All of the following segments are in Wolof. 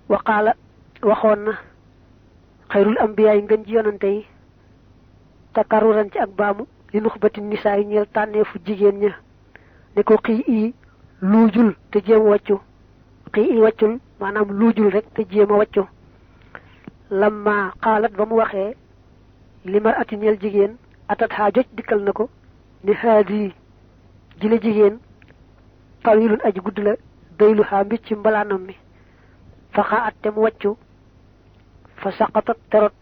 waqaala waxoon na xayrul ambiyaay ngën ji yonante yi takaruran ci ak baamu li nuxbati nisaa yi ñeel tànneefu jigéen ña ne ko xii ii luujul te jéem a wàccu xii ii wàccul maanaam luujul rek te jéem a wàccu lamma xaalat ba mu waxee li mar ati ñeel jigéen atat xaa joj dikkal na ko ni haadi ji la jigéen tawilun aji gudd la daylu xaa mbicc ci mbalaanam mi fa xaa at te mu wàccu fa saqatat terot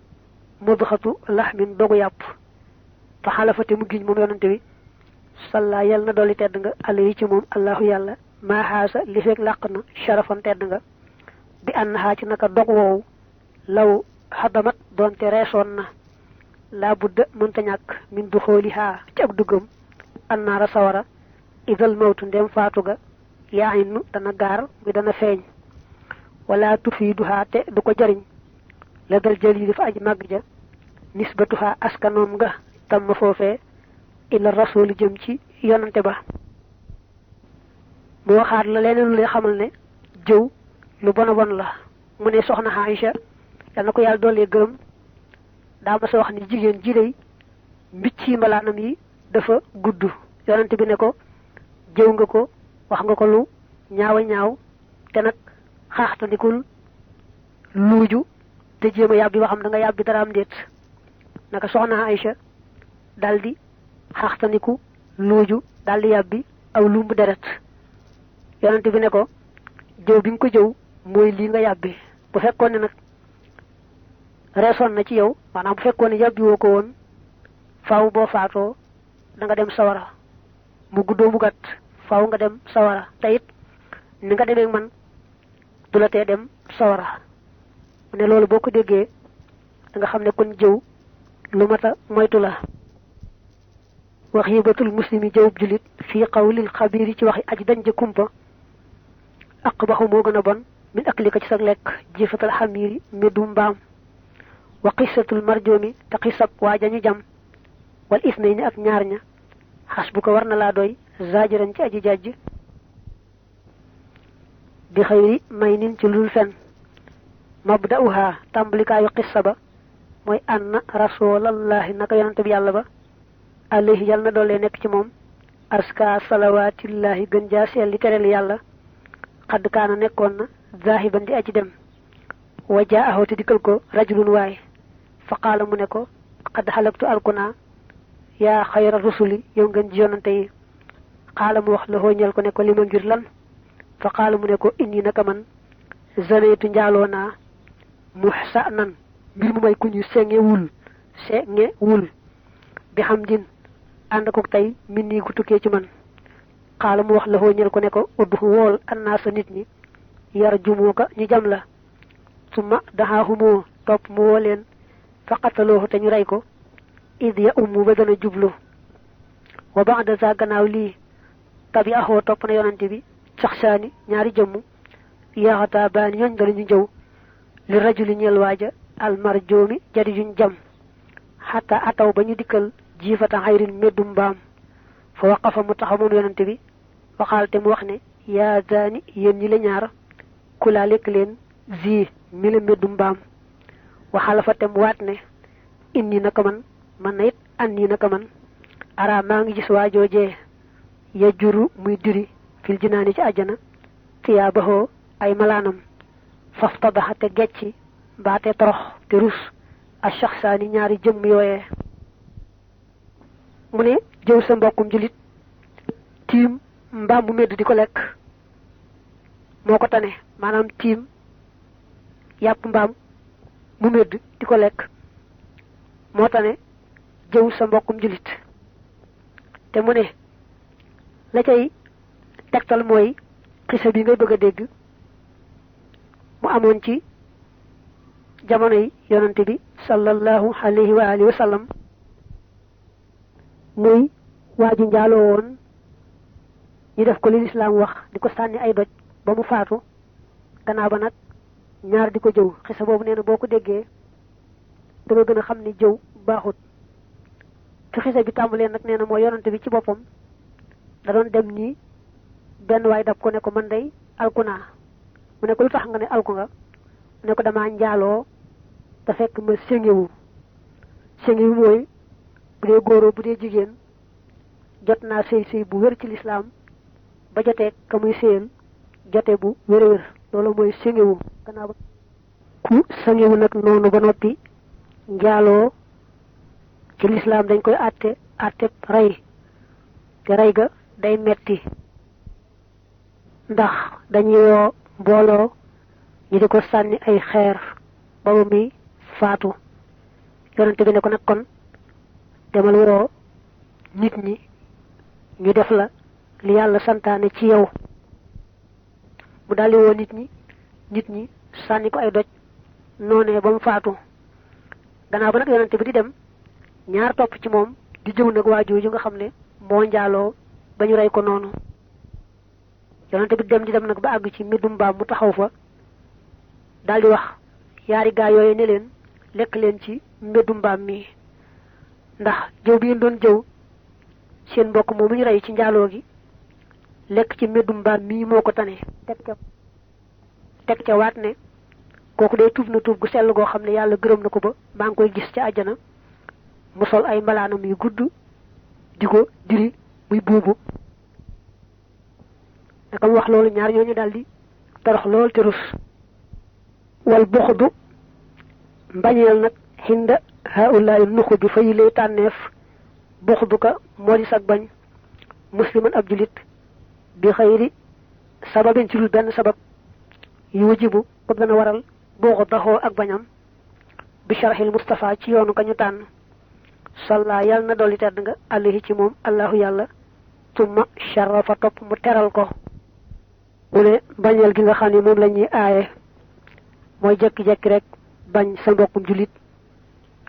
mudxatu laxmin dogu yàpp fa xalafate mu giñ moom yonante bi salla yal na dolli tedd nga àll yi ci moom allahu yàlla maaxaasa li fekk làq na sharafan tedd nga bi ànd xaa ci naka dog woowu law xadamat doonte reesoon na laa budda mënta ñàkk min du xooli xaa ci ak duggam annaara sawara idal mawtu ndem faatu ga yaa innu dana gaar mi dana feeñ wala tufiiduhaa te du ko jariñ la dal jël yi dafa aj màgg ja nisbatuhaa askanoom nga tam ma foofee ila rasul jëm ci yonante ba mu waxaat la leneen lu lay xamal ne jëw lu bon a bon la mu ne soxna Aïcha yal na ko yàlla doolee gërëm daa ma sa wax ni jigéen ji day mbicc yi mbalaanam yi dafa gudd yonante bi ne ko jëw nga ko wax nga ko lu ñaaw a ñaaw te nag xaaxtandikul luuju te jéem a yàbbi waxam da nga yàbbi dara am déet naka soxna Aïcha daldi xaaxtandiku luuju daldi yàbbi aw lumbu deret yonante bi ne ko jëw bi nga ko jëw mooy lii nga yàbbi bu fekkoon ne nag reesoon na ci yow maanaam bu fekkoon ne yàbbi woo ko woon faaw boo faatoo da nga dem sawara mu guddoo mu gàtt faaw nga dem sawara te it ni nga demee man du la tee dem sawara mu ne loolu boo ko déggee da nga xam ne kon jëw lu mata moytu la wax yibatul muslimi jëwub julit fii qawlil xabiir yi ci waxi aji dañ ja kumpa aqbaxu moo gën a bon min aklika ci sa lekk jifatal xamiiri meddu mbaam wa qisatul marjoomi te xisab waa jañu jam wal isnayni ak ñaar ña xas bu ko war na laa doy zaajiran ci aji jàjj bi xëyri may nin ci lul fen mabda'uha tàmbalikaayu qissa ba mooy anna rasulallahi naka yonante bi yàlla ba alayhi yàlla na doole nekk ci moom aska salawaatillahi gën jaa seel li tereel yàlla xadd kaana nekkoon na zaahiban di aji dem wa jaahu te dikkal ko rajulun waay fa qaala mu ne ko xadd xalaktu alkuna yaa xayra rusuli yow ngeen ji yonante yi qaala mu wax la xooñal ko ne ko li ma ngir lan fa qaala mu ne ko inni naka man zaneetu njaaloo naa muxsa nan mbir mu may ku ñu sengewul bi xam din ànd ko tey min nii gu tukkee ci man xaala mu wax la xooñal ko ne ko uddu wool annaasa nit ñi yar jumoo ka ñu jam la summa daxaahumoo topp mu woo leen fa qataloohu te ñu rey ko id ya ummu ba dana jublu wa ba'da za gannaaw lii tabi axoo topp na yonante bi saxsaani ñaari jëmm yaxataa baani ñooñ danañu jëw li rajuli ñeel waaja almarjoomi jadi juñ jam xataa ataw ba ñu dikkal jiifata xayrin meddum mbaam fa waqafa mu taxaw moom yonante bi waxaal te mu wax ne yaa zaani yéen ñi la ñaar kulaa lekk leen zi mi la meddum mbaam waxaala fa tem waat ne inni naka man na it anni naka man ara maa ngi gis waajoojee ya juru muy diri fil jinaani ci àjjana tiyaabaxoo ay malaanam faftadaxa te gecci mbaate torox te rus a shaxsaani ñaari jëmm yooyee mu ne jëw sa mbokkum julit tiim mbaam mu medd di ko lekk moo ko tane maanaam tiim yàpp mbaam mu medd di ko lekk moo tane jëw sa mbokkum julit te mu ne la cay tegtal mooy xisa bi ngay bëgg a dégg mu amoon ci jamonoy yonante bi sallallahu alayhi wa alihi wa sallam muy waa ji njaaloo woon ñu def ko li lislaam wax di ko sànni ay doj ba mu faatu gannaaw ba nag ñaar di ko jëw xisa boobu nee na boo ko déggee danga gën a xam ni jëw baaxut fi xisa bi tàmbalee nag nee na mooy yonante bi ci boppam da doon dem nii benn waay dab ko ne ko man day alku naa mu ne ko lu tax nga ne alku nga ne ko dama njaaloo te fekk ma séngewu mooy bu dee góoroo bu dee jigéen jot naa sëy bu wér ci lislaam ba jotee ka muy séyal jote bu wér loolu mooy séngewu gannaaw ba ku séngewu nag noonu ba noppi njaaloo ci lislaam dañ koy àtte rey te rey ga day metti ndax dañuy woo mbooloo ñu di ko sànni ay xeer ba muy faatu yonente bi ne ko nag kon demal woo nit ñi ñu def la li yàlla santaane ci yow mu daldi woo nit ñi sànni ko ay doj noonee ba mu faatu gannaaw ba nag yonente bi di dem ñaar topp ci moom di jëw nag waa jooju nga xam ne moo njaaloo ba ñu rey ko noonu yonente bi di dem nag ba àgg ci mbindum mbaam mu taxaw fa daldi wax yaari gaa yooyu ne leen lekk leen ci mbindum mbaam mi ndax jëw bi ngeen doon jëw seen mbokk moomu ñu rey ci njaaloo gi lekk ci mbindum mbaam mii moo ko tane teg ca waat ne kooku day tuub na tuub gu sell goo xam ne yàlla gërëm na ko ba maa ngi koy gis ci àjjana mu sol ay mbalaanam yu gudd di ko diri muy buubu naka mu wax loolu ñaar ñooñu daldi torox lool te rus wal buxdu mbañeel nag xinda haulaay nuxu bi fa yi lay tànneef buxdu ka moo di sag bañ musliman ab julit bi xëyri sababin ci dul benn sabab yu wajibu ko dana waral boo ko daxoo ak bañam bi sharxil Mustafa ci yoonu ka ñu tànn salla yàlla na dolli tedd nga alayhi ci moom allahu yàlla tumma sharafa topp mu teral ko mu ne bañeel gi nga xam ne moom la ñuy aaye mooy jekki-jekki rek bañ sa mbokkum jullit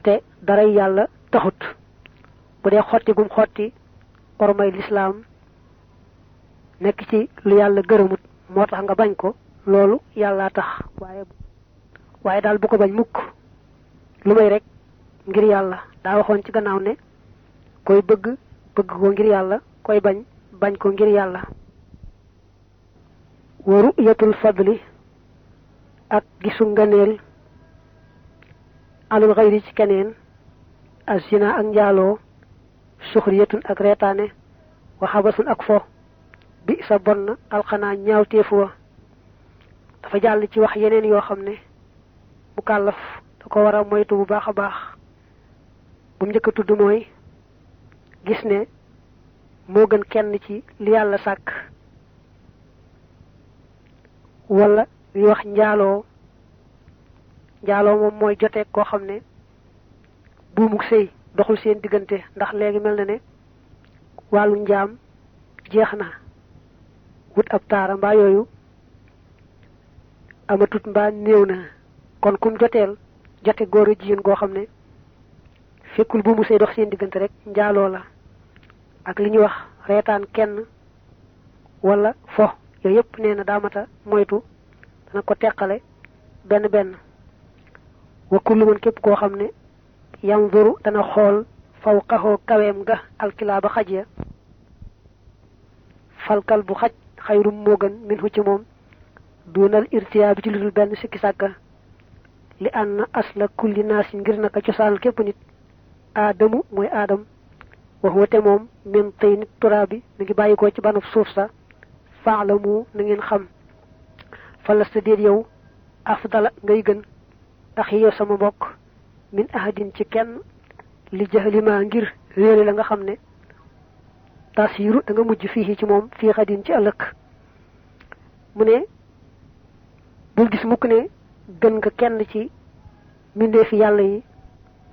te daray yàlla taxut bu dee xotti gum xotti ormay lislaam nekk ci lu yàlla gërëmut moo tax nga bañ ko loolu yàlla tax waaye daal bu ko bañ mukk lu may rek ngir yàlla daa waxoon ci gannaaw ne koy bëgg ko ngir yàlla koy bañ ko ngir yàlla wa ru'yatul fadli ak gisu nganeel alul xayri ci keneen azina ak njaaloo suxriyatun ak reetaane wa xabasun ak fo bi sa bon na alxanaa ñaawteefu wa dafa jàll ci wax yeneen yoo xam ne bu kàllaf da ko war a moytu bu baax a baax bu mu njëkk a tudd mooy gis ne moo gën kenn ci li yàlla sàkk wala li wax njaaloo moom mooy joteeg koo xam ne buumuk sëy doxul seen diggante ndax léegi mel na ne wàllu njaam jeex na wut ab taara mbaa yooyu amatut mbaa néew na kon kum joteel jote góor a jigéen goo xam ne fekkul buumu sëy dox seen diggante rek njaaloo la ak li ñuy wax reetaan kenn wala fo yooyu yëpp nee na daamata moytu dana ko teqale benn wa kullu man képp koo xam ne yanzuru dana xool fawqahu kaweem ga alkilaaba xaj ya falkal bu xaj xayrum moo gën minhu ci moom duunal irtiyaa bi ci lu dul benn sikki sàkka li anna asla kulli naasi ngir naka cosaanal képp nit aadamu mooy aadam wax wate moom min tey nit turaabi mi ngi bàyyi ko ci banub suuf sa faalamu na ngeen xam falasta déet yow afdala ngay gën axi yow sama mbokk min ahadin ci kenn li jahlima ngir réere la nga xam ne tasiru da nga mujj fii ci moom fii xadin ci ëllëg mu ne bul gis mukk ne gën nga kenn ci mbindeefi yàlla yi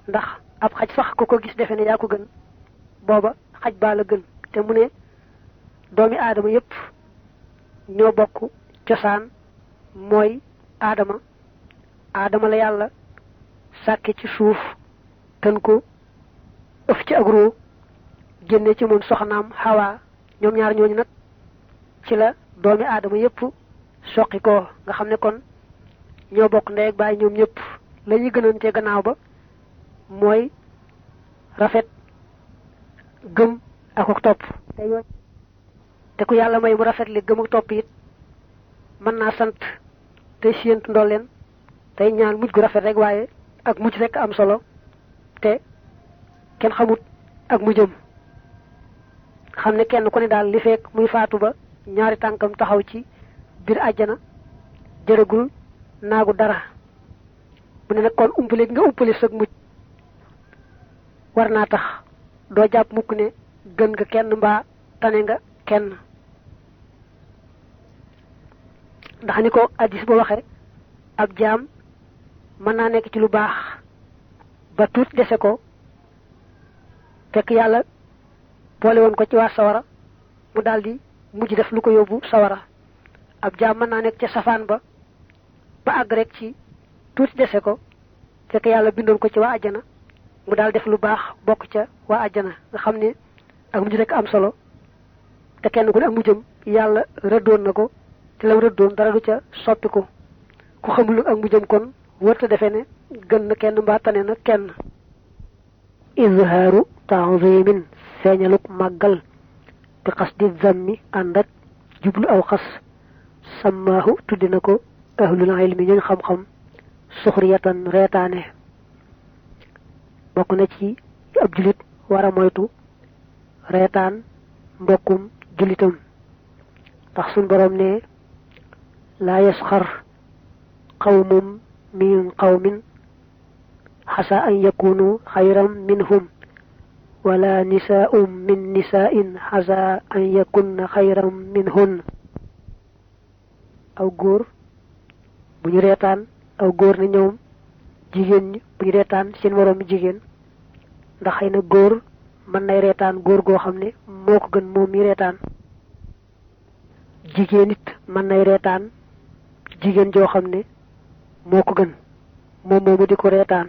ndax ab xaj sax ku ko gis defe ne yaa ko gën booba xaj baa la gën te mu ne doomi aadama yépp ñoo bokk cosaan mooy aadama la yàlla sàkke ci suuf tën ko ëf ci ak ruu génne ci moom soxnaam Hawa ñoom ñaar ñooñu nag ci la doomi aadama yépp soqi ko nga xam ne kon ñoo bokk ndey ak baay ñoom ñëpp la ñuy gënante gannaaw ba mooy rafet gëm ak topp te ku yàlla may mu rafet li gëm ak topp it mën naa sant te séentu ndolleen tey ñaan mujj gu rafet rek waaye ak mujj rek am solo te kenn xamut ak mujjam xam ne kenn ku ne daal li fekk muy faatu ba ñaari tànkam taxaw ci biir àjjana jërëgul naagu dara bu ne nag kon umpale nga umpale sag mujj war naa tax doo jàpp mukk ne gën nga kenn mbaa tane nga kenn ndax ni ko addis ba waxe ab jaam mën naa nekk ci lu baax ba tuut dese ko fekk yàlla boole woon ko ci waa sawara mu daldi mujj def lu ko yóbbu sawara ab jaam mën naa nekk ca safaan ba àgg rek ci tuuti dese ko fekk yàlla bindoon ko ci waa àjjana mu daal def lu baax bokk ca waa àjjana nga xam ne ak mujj rek am solo te kenn ku ne ak mujjam yàlla rëddoon na ko te lam rëddoon dara du ca soppi ko ku xamul ak mujjam kon wërta defe ne gën na kenn mbaa tane na kenn izhaaru ta'zimin feeñaluk màggal bi qasdi zammi ànd ak jublu aw xas sammaahu tuddi na ko ahlul ilmi ñooñ xam-xam suxriyatan reetaane bokk na ci ab julit war a moytu reetaan mbokkum julitam ndax suñ boroom ne laa yasxar qawmum min qawmin xasa an yakunu xayran minhum wala nisaa'um min nisaa'in xasa an yakunna xayran minhun aw góor bu ñu reetaan aw góor ne ñoom jigéen ñi bu ñu reetaan seen moroomi jigéen ndax xëy na góor mën nay reetaan góor goo xam ne moo ko gën moom mi reetaan jigéen it mën nay reetaan jigéen joo xam ne moo ko gën moom moomu di ko reetaan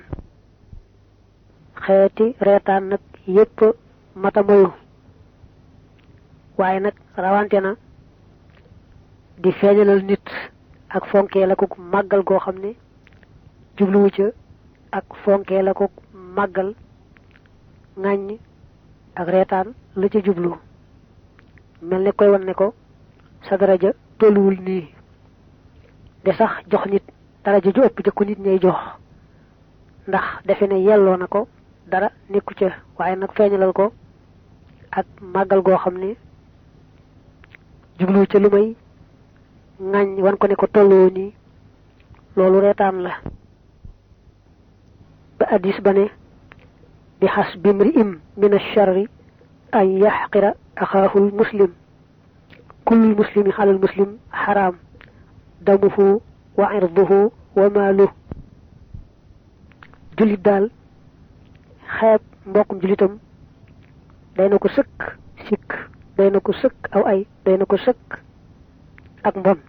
xeeti reetaan nag yépp mata moyu waaye nag rawante na di feeñalal nit ak fonkee la ko màggal goo xam ne jubluwu ca ak fonkee la ko màggal ŋàññ ak reetaan la ca jublu mel ne koy wan ne ko sa daraja tolluwul nii de sax jox nit daraja ju ëpp jëkku nit ñay jox ndax defe ne yelloo na ko dara nekku ca waaye nag feeñalal ko ak màggal goo xam ne jubluwu ca lu may ŋàññ wan ko ne ko tolloo nii loolu reetaan la ba addis ba ne bi xas bimri im min alcharri an yaxqira axaahul muslim kullul muslimi xalal muslim xaraam damuhu wa irduhu wa maaluhu jullit daal xeeb mbokkum jullitam day na ko sëkk sikk day na ko sëkk aw ay day na ko sëkk ak mbon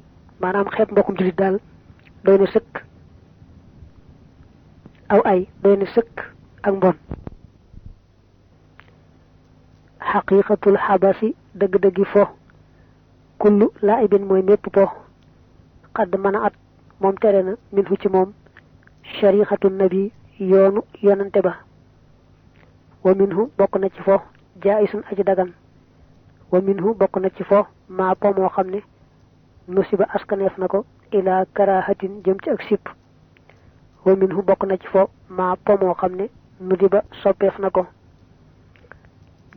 maanaam xeeb mbokkum jullit daal doy na sëkk aw ay doy na sëkk ak mbon xaqiqatul xabasi dëgg-dëggi fo kullu laa ibin mooy mépp po xadd mën a at moom tere na min fu ci moom shariixatu nabi yoonu yonante ba wa minhu bokk na ci fo jaa'isun aji dagan wa minhu bokk na ci fo maa po moo xam ne nusiba askaneef na ko ila karahatin jëm ci ak sipp wa minhu bokk na ci fo maa po moo xam ne nudiba soppeef na ko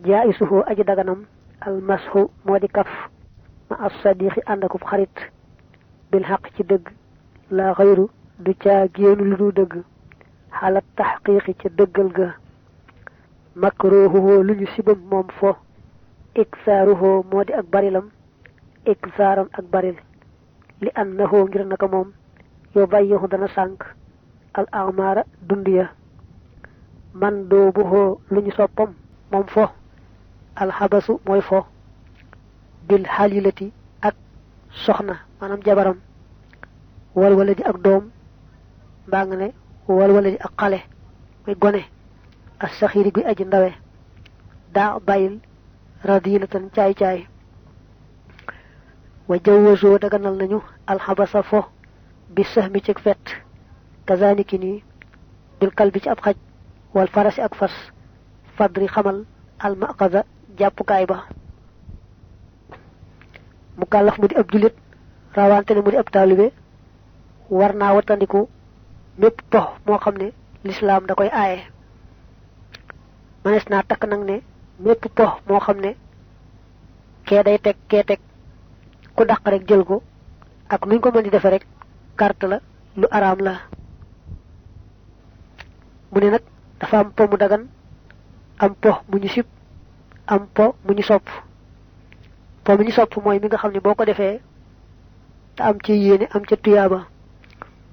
jaa'isuhu aji daganam almashu moo di kaf ma as sadiqi ànd akub xarit bil xaq ci dëgg la xayru du caa génnu lu du dëgg xalat taxqiqi ca dëggal ga makruhuhu lu ñu sibam moom fo iksaaruhu moo di ak barilam iksaaran ak baril li annahu ngir naka moom yow bàyyihu dana sànk al amaara dund ya man doobuhoo lu ñu soppam moom fo alxabasu mooy fo bil xalilati ak soxna maanaam jabaram wal wala di ak doom mbaa nga ne wal wala di ak xale muy gone as saxiiri guy aji ndawe daa bàyyil radilatan caay-caay wa jawwazoo daganal nañu alxabasa fo bi sahmi ci fet kazaniki nii bil kalbi ci ab xaj wal farasi ak fas fadri xamal almaqaza jàppukaay ba mu kàllaf mu di ab jullit rawante ne mu di ab taalibe war naa wattandiku mépp po moo xam ne lislaam da koy aaye manees naa takk nag ne mépp po moo xam ne kee day teg kee teg ku dàq rek jël ko ak nuñ ko mën di defe rek carte la lu araam la mu ne nag dafa am po mu dagan am po mu ñu sib am po mu ñu sopp po mu ñu sopp mooy mi nga xam ne boo ko defee te am ci yéene am ca tuyaaba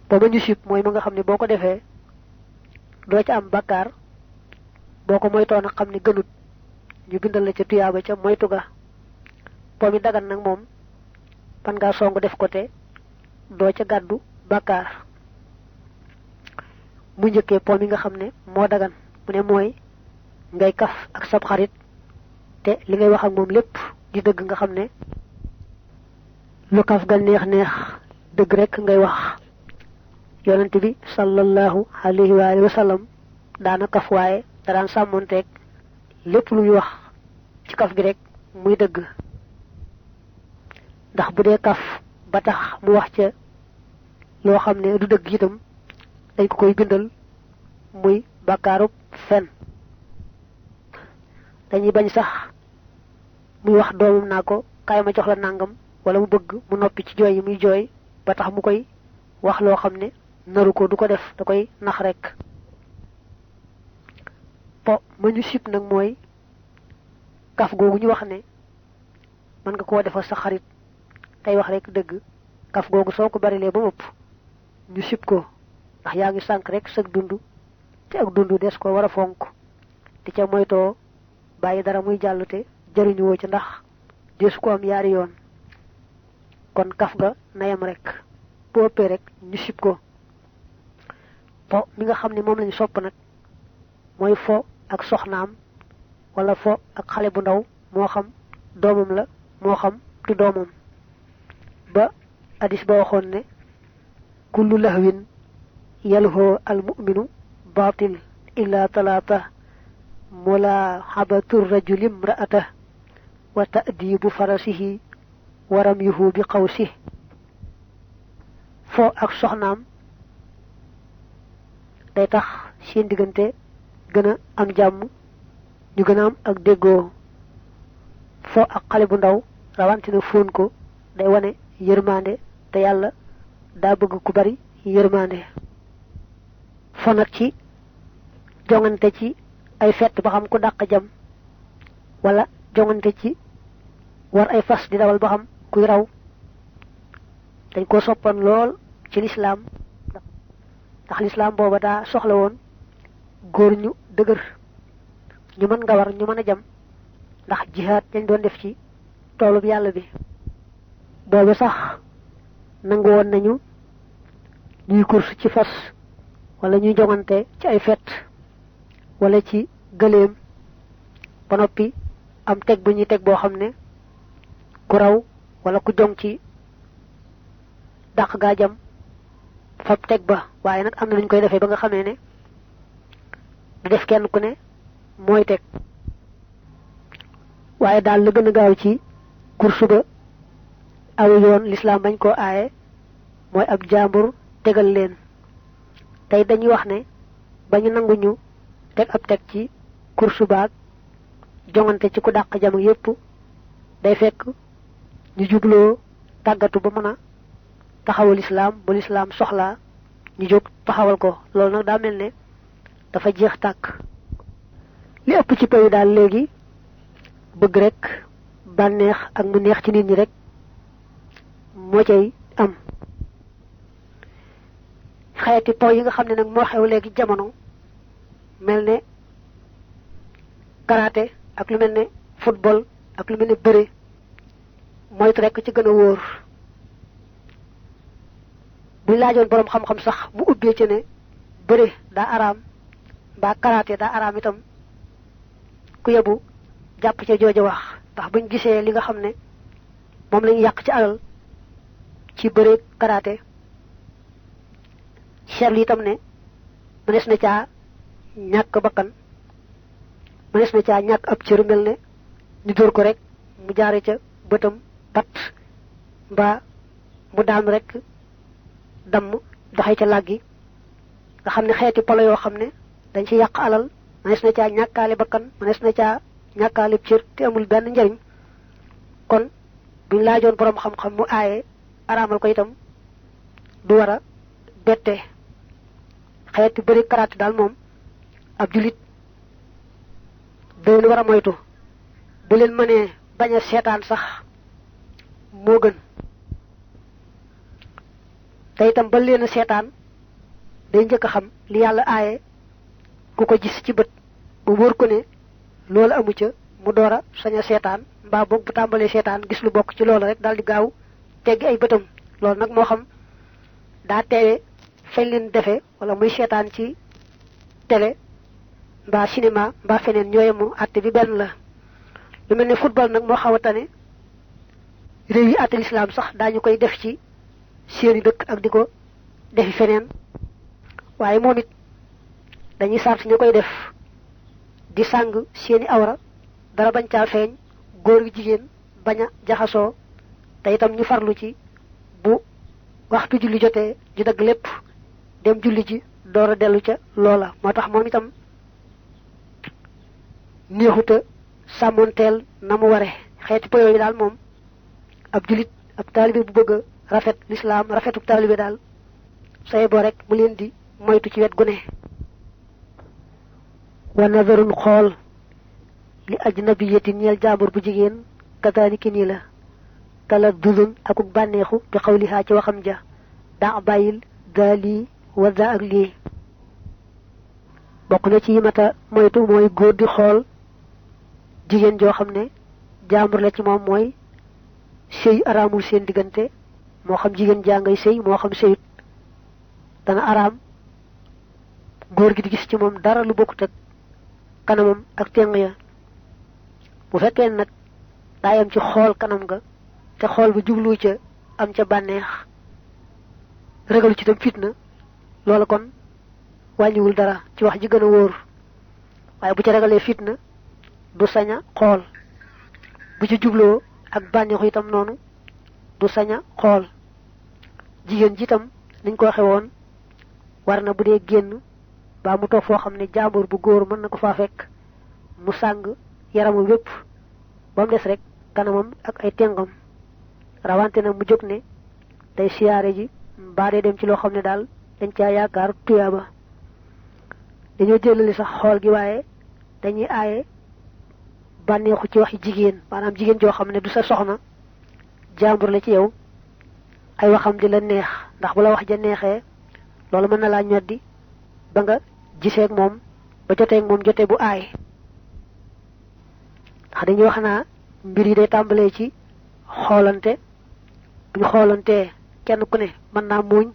po mu ñu sib mooy mi nga xam ne boo ko defee doo ca am bakkaar boo ko moytoo nag xam ne gënut ñu bindal la ca tuyaaba ca moytu ga po mi dagan nag moom pan ngaa song def ko te doo ca gàddu bakkaar mu njëkkee po mi nga xam ne moo dagan mu ne mooy ngay kaf ak sab xarit te li ngay wax ak moom lépp di dëgg nga xam ne lu kaf ga neex neex dëgg rek ngay wax yonent bi sallallahu alayhi wa alihi wa sallam daana kaf waaye da daan sàmmonteeg lépp lu muy wax ci kaf gi rek muy dëgg ndax bu dee kaf ba tax mu wax ca loo xam ne du dëgg itam dañ ko koy bindal muy bàkkaarub fen dañuy bañ sax muy wax doomam naa ko kaay ma jox la nàngam wala mu bëgg mu noppi ci jooy yi muy jooy ba tax mu koy wax loo xam ne naru ko du ko def da koy nax rek po ma ñu sib nag mooy kaf googu ñu wax ne mën nga koo defal sa xarit tey wax rek dëgg kaf googu soo ko barilee ba ëpp ñu sib ko ndax yaa ngi sànq rek sag dund te ak dund des ko war a fonk di ca moytoo bàyyi dara muy jàll te jëriñuwoo ci ndax desu ko am yaari yoon kon kaf ga nayam rek bu ëppee rek ñu sib ko po mi nga xam ne moom lañu sopp nag mooy fo ak soxnaam wala fo ak xale bu ndaw moo xam doomam la moo xam du doomam ba hadis ba waxoon ne kullu lahwin yalhoo al mu'minu baatil illa talaata mulaahabatu rajuli imra'ata wa ta'dibu farasihi wa ramyuhu bi qawsihi fo ak soxnaam day tax seen diggante gën a am jàmm ñu gën a am ak déggoo fo ak xale bu ndaw rawantina fóon ko day wane yërmande te yàlla daa bëgg ku bari yërmande fo nag ci jongante ci ay fett ba xam ku dàq jam wala jongante ci war ay fas di dawal ba xam kuy raw dañ ko soppan lool ci lislaam ndax lislaam booba daa soxla woon góor ñu dëgër ñu mën nga war ñu mën a jam ndax jihaad dañ doon def ci toolub yàlla bi booba sax nangu woon nañu ñuy course ci fas wala ñuy jongante ci ay fett wala ci gëléem ba noppi am teg bu ñuy teg boo xam ne ku raw wala ku jong ci dàq gaa jam fab teg ba waaye nag am na luñ koy defee ba nga xamee ne du def kenn ku ne mooy teg waaye daal la gën a gaaw ci course ba aw yoon lislaam bañ koo aaye mooy ab jaambur tegal leen tey dañuy wax ne ba ñu nanguñu teg ab teg ci course baag jongante ci ku dàq jam yépp day fekk ñu jubloo tàggatu ba mën a taxawal lislaam ba lislaam soxlaa ñu jóg taxawal ko loolu nag daa mel ne dafa jeex tàkk li ëpp ci pays daal léegi bëgg rek bànneex ak mu neex ci nit ñi rek moo cay am xeeti po yi nga xam ne nag moo xew léegi jamono mel ne karaté ak lu mel ne football ak lu mel ne bëre moytu rek ci gën a wóor buñ laajoon boroom xam-xam sax mu ubbee ci ne bëre daa araam mbaa karaté daa araam itam ku yebu jàpp ca jooja wax ndax buñ gisee li nga xam ne moom lañu yàq ci alal ci bëre karaté seetlu itam ne mënees na caa ñàkk bakkan mënees na caa ñàkk ab cër mel ne ñu dóor ko rek mu jaare ca bëtam pat mbaa mu daanu rek damm doxee ca làggi nga xam ne xeeti polo yoo xam ne dañ ci yàq alal mënees na caa ñàkkaale bakkan mënees na caa ñàkkaale cër te amul benn njariñ kon buñ laajoon borom xam-xam mu aaye araamal ko itam du war a bette xeeti bëri karaate daal moom ab julit doon war a moytu bu leen mënee bañ a seetaan sax moo gën te itam ba leen a seetaan day njëkk a xam li yàlla aaye ku ko gis ci bët bu wóor ko ne loolu amu ca mu door a sañ a seetaan mbaa boog bu tàmbalee seetaan gis lu bokk ci loolu rek daal di gaaw teggi ay bëtam loolu nag moo xam daa teewe fañ leen defe wala muy seetaan ci télé mbaa cinéma mbaa feneen ñooyemu àtte bi benn la lu mel ne football nag moo xaw a tane réew yi àtte lislaam sax daañu koy def ci seeni dëkk ak di ko defi feneen waaye moom it dañuy sart ñu koy def di sàng seeni awra dara bañ caa feeñ góor gi jigéen bañ a jaxasoo te itam ñu farlu ci bu waxtu julli jotee ñu dagg lépp dem julli ji door a dellu ca loola moo tax moom itam neexuta sàmmonteel na mu ware xeeti po yooyu daal moom ab julit ab taalibe bu bëgg a rafet lislaam rafetu taalibe daal saye boo rek mu leen di moytu ci wet gu ne wa nazarun xool li ajnabiyatin ñeel jaambur bu jigéen kazaliki nii la tala dudun akuk bànneexu bi xawlihaa ci waxam ja daa bàyyil daa lii wa daa ak lii bokk na ci yi mata moytu mooy góor di xool jigéen joo xam ne jaambur la ci moom mooy sëy araamul seen diggante moo xam jigéen jaa ngay sëy moo xam sëyut dana araam góor gi di gis ci moom dara lu bokkut ak kanamam ak téng ya bu fekkee nag daa yam ci xool kanam nga te xool ba jublu ca am ca bànneex ragalu ci tam fitna loola kon wàññiwul dara ci wax ji gën a wóor waaye bu ca ragalee fitna du sañ a xool bu ci jubloo ak bànneexu itam noonu du sañ a xool jigéen ji itam niñ ko waxe woon war na bu dee génn baa mu toog foo xam ne jaambur bu góor mën na ko faa fekk mu sàng yaramu wépp ba mu des rek kanamam ak ay tengam rawante na mu jóg ne day siyaare ji mbaa dee dem ci loo xam ne daal dañ caa yaakaar tuyaaba dañoo jëlali sax xool gi waaye dañuy aaye bànneexu ci waxi jigéen maanaam jigéen joo xam ne du sa soxna jaambur la ci yow ay waxam di la neex ndax bu la wax ja neexee loolu mën na laa ñoddi ba nga giseeg moom ba joteeg moom jote bu aay ndax dañuy wax naa mbir yi day tàmbalee ci xoolante bu ñu xoolantee kenn ku ne mën naa muuñ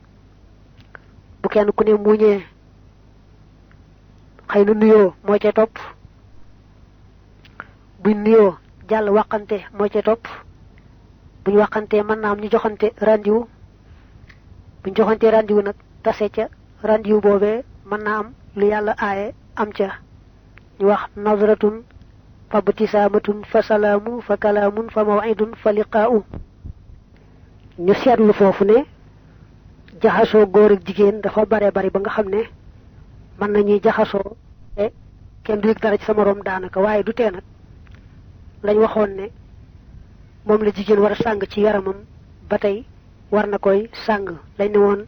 bu kenn ku ne muuñee xëy na nuyoo moo ca topp buñ nuyoo jàll waxante moo ca topp buñ waxantee mën naa am ñu joxante rendez-vous buñ joxantee rendez-vous nag tase ca rendez-vous boobee mën naa am lu yàlla aaye am ca ñu wax nazratun fa btisaamatun fa salaamu fa kalaamun fa maw'idun fa liqaa'u ñu seetlu foofu ne jaxasoo góor ak jigéen dafa bare bari ba nga xam ne mën nañuy jaxasoo te kenn du yëg dara ci sa moroom daanaka waaye du tee nag lañ waxoon ne moom la jigéen war a sàng ci yaramam ba tey war na koy sàng lañ ne woon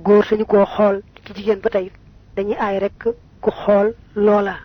góor sañu koo xool ci jigéen ba tey dañuy aay rekk ku xool loola